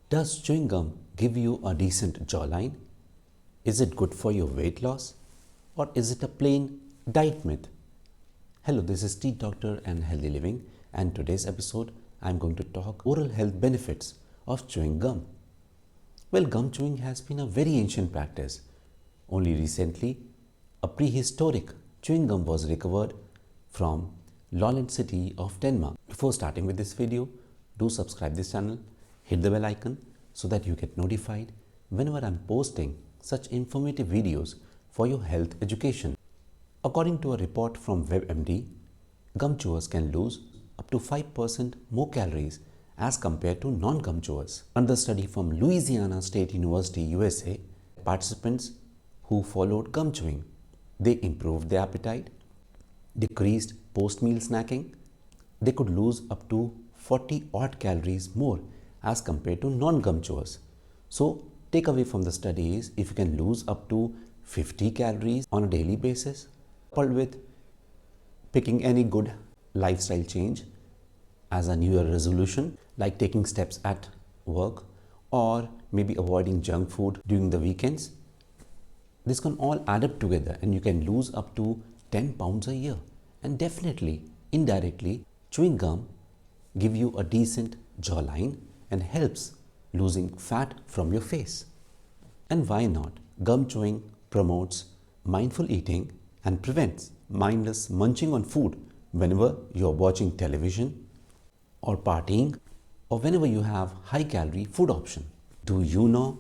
Does chewing gum give you a decent jawline? Is it good for your weight loss? Or is it a plain diet myth? Hello, this is Teeth Doctor and Healthy Living, and today's episode I'm going to talk oral health benefits of chewing gum. Well, gum chewing has been a very ancient practice. Only recently, a prehistoric chewing gum was recovered from Lolland city of Denmark. Before starting with this video, do subscribe this channel, hit the bell icon so that you get notified whenever I'm posting such informative videos for your health education. According to a report from WebMD, gum chewers can lose up to 5% more calories as compared to non-gum chewers. Another study from Louisiana State University, USA, participants who followed gum chewing, they improved their appetite, decreased post-meal snacking. They could lose up to 40 odd calories more as compared to non-gum chewers. So, takeaway from the study is if you can lose up to 50 calories on a daily basis, coupled with picking any good lifestyle change as a New Year resolution, like taking steps at work or maybe avoiding junk food during the weekends, this can all add up together and you can lose up to 10 pounds a year. And definitely, indirectly, chewing gum give you a decent jawline and helps losing fat from your face. And why not? Gum chewing promotes mindful eating and prevents mindless munching on food whenever you are watching television or partying or whenever you have high calorie food option. Do you know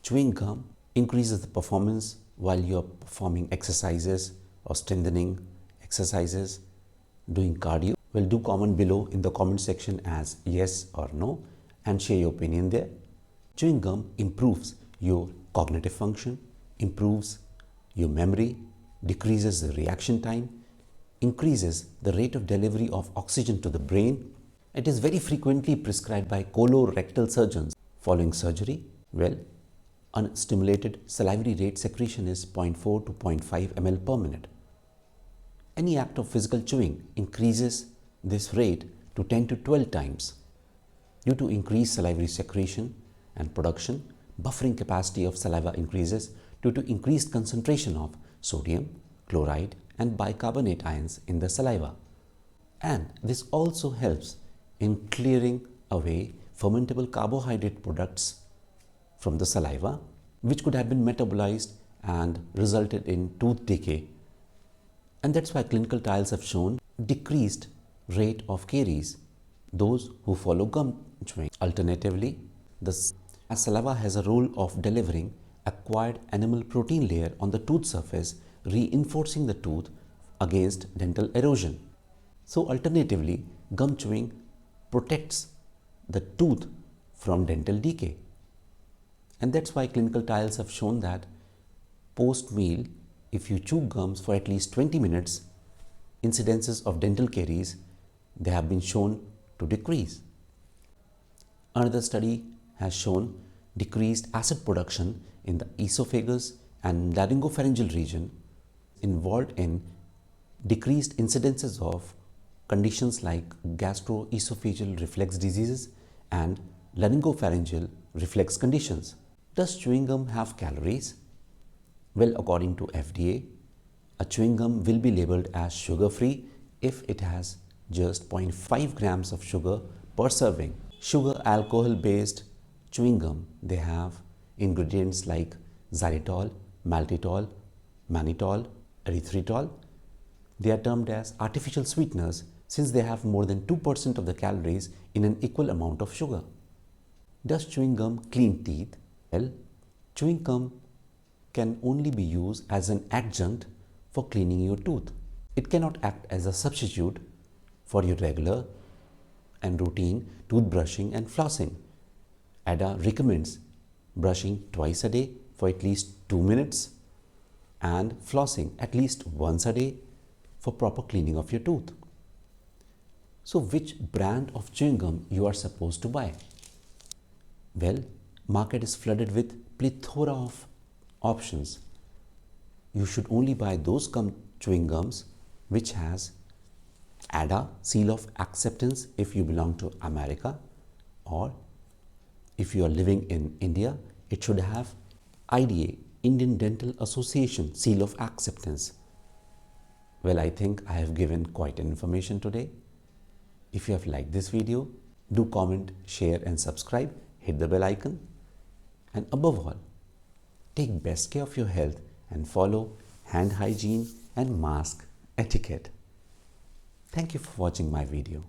chewing gum increases the performance while you are performing exercises or strengthening exercises, doing cardio? Well, do comment below in the comment section as yes or no and share your opinion there. Chewing gum improves your cognitive function, improves your memory, decreases the reaction time, increases the rate of delivery of oxygen to the brain. It is very frequently prescribed by colorectal surgeons following surgery. Well, unstimulated salivary rate secretion is 0.4 to 0.5 ml per minute. Any act of physical chewing increases this rate to 10 to 12 times. Due to increased salivary secretion and production, buffering capacity of saliva increases due to increased concentration of sodium, chloride and bicarbonate ions in the saliva. And this also helps in clearing away fermentable carbohydrate products from the saliva, which could have been metabolized and resulted in tooth decay. And that's why clinical trials have shown decreased rate of caries those who follow gum chewing. Alternatively, the saliva has a role of delivering acquired animal protein layer on the tooth surface, reinforcing the tooth against dental erosion. So alternatively, gum chewing protects the tooth from dental decay. And that's why clinical trials have shown that post-meal, if you chew gums for at least 20 minutes, incidences of dental caries, they have been shown to decrease. Another study has shown decreased acid production in the esophagus and laryngopharyngeal region involved in decreased incidences of conditions like gastroesophageal reflux diseases and laryngopharyngeal reflex conditions. Does chewing gum have calories? Well, according to FDA, a chewing gum will be labeled as sugar-free if it has just 0.5 grams of sugar per serving. Sugar alcohol-based chewing gum, they have ingredients like xylitol, maltitol, mannitol, erythritol. They are termed as artificial sweeteners since they have more than 2% of the calories in an equal amount of sugar. Does chewing gum clean teeth? Well, chewing gum can only be used as an adjunct for cleaning your tooth. It cannot act as a substitute for your regular and routine toothbrushing and flossing. ADA recommends brushing twice a day for at least 2 minutes and flossing at least once a day for proper cleaning of your tooth. So which brand of chewing gum you are supposed to buy? Well, market is flooded with plethora of options. You should only buy those chewing gums which has ADA, seal of acceptance if you belong to America, or If you are living in India, it should have IDA, Indian Dental Association seal of acceptance. Well, I think I have given quite an information today. If you have liked this video, do comment, share and subscribe, hit the bell icon. And above all, take best care of your health and follow hand hygiene and mask etiquette. Thank you for watching my video.